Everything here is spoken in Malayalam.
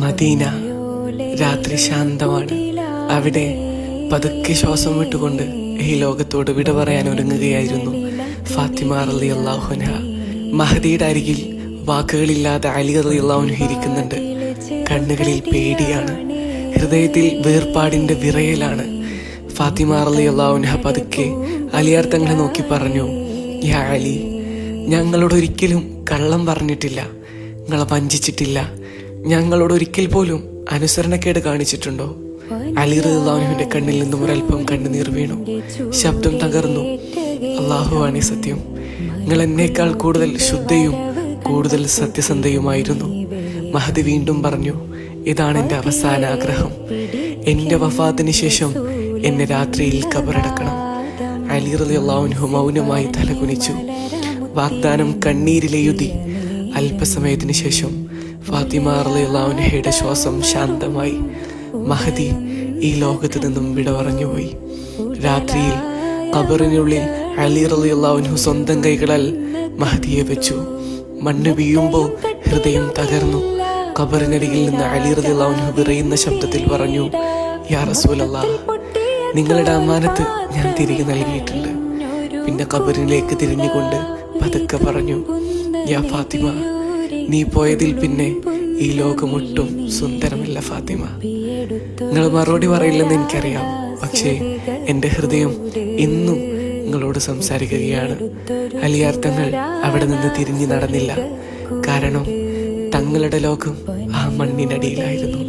മദീന രാത്രി ശാന്തമാണ്. അവിടെ പതുക്കെ ശ്വാസം വിട്ടുകൊണ്ട് ഈ ലോകത്തോട് വിട പറയാൻ ഒരുങ്ങുകയായിരുന്നു ഫാത്തിമ റളിയല്ലാഹു അൻഹ. മഹദിയുടെ അരികിൽ വാക്കുകളില്ലാതെ അലി റളിയല്ലാഹു അൻഹു ഇരിക്കുന്നുണ്ട്. കണ്ണുകളിൽ പേടിയാണ്, ഹൃദയത്തിൽ വേർപാടിന്റെ വിറയലാണ്. ഫാത്തിമ റളിയല്ലാഹു അൻഹ പതുക്കെ അലിയാർ തങ്ങളെ നോക്കി പറഞ്ഞു, യാ അലി, ഞങ്ങളോട് ഒരിക്കലും കള്ളം പറഞ്ഞിട്ടില്ല, നിങ്ങളെ വഞ്ചിച്ചിട്ടില്ല, ഞങ്ങളോട് ഒരിക്കൽ പോലും അനുസരണക്കേട് കാണിച്ചിട്ടുണ്ടോ? അലി റളിയല്ലാഹു അൻഹുവിന്റെ കണ്ണിൽ നിന്നും ഒരൽപ്പം കണ്ണുനീർ വീണു. ശബ്ദം തകർന്നു. അല്ലാഹുവാണേ സത്യം, നിങ്ങൾ എന്നേക്കാൾ കൂടുതൽ ശുദ്ധയും കൂടുതൽ സത്യസന്ധയുമായിരുന്നു. മഹദി വീണ്ടും പറഞ്ഞു, ഇതാണ് എൻ്റെ അവസാന ആഗ്രഹം. എൻ്റെ വഫാത്തിന് ശേഷം എന്നെ രാത്രിയിൽ ഖബറടക്കണം. അലി റളിയല്ലാഹു അൻഹു മൗനമായി തലകുനിച്ചു. വാഗ്ദാനം കണ്ണീരിലെഴുതി. അല്പസമയത്തിന് ശേഷം ഫാത്തിമ റളിയല്ലാഹു അൻഹയുടെ ശ്വാസം ശാന്തമായി. മഹദി ഈ ലോകത്ത് നിന്നും വിട പറഞ്ഞുപോയി. രാത്രിയിൽ ഖബറിനുള്ളിൽ അലി റളിയല്ലാഹു അൻഹു സ്വന്തം കൈകളാൽ മഹദിയെ വെച്ചു. മണ്ണ് വീഴുമ്പോൾ ഹൃദയം തകർന്നു. ഖബറിനരികിൽ നിന്ന് അലി റളിയല്ലാഹു അൻഹു വിറയുന്ന ശബ്ദത്തിൽ പറഞ്ഞു, യാ റസൂലല്ലാഹ്, നിങ്ങളുടെ അമാനത്ത് ഞാൻ തിരികെ നൽകിയിട്ടുണ്ട്. പിന്നെ ഖബറിലേക്ക് തിരിഞ്ഞുകൊണ്ട് പതുക്കെ പറഞ്ഞു, യാ ഫാത്തിമ, നീ പോയതിൽ പിന്നെ ഈ ലോകമൊട്ടും സുന്ദരമല്ല ഫാത്തിമ. നിങ്ങൾ മറുപടി പറയില്ലെന്ന് എനിക്കറിയാം, പക്ഷേ എൻ്റെ ഹൃദയം ഇന്നും നിങ്ങളോട് സംസാരിക്കുകയാണ്. അലിയാർ തങ്ങൾ അവിടെ നിന്ന് തിരിഞ്ഞു നടന്നില്ല. കാരണം തങ്ങളുടെ ലോകം ആ മണ്ണിനടിയിലായിരുന്നു.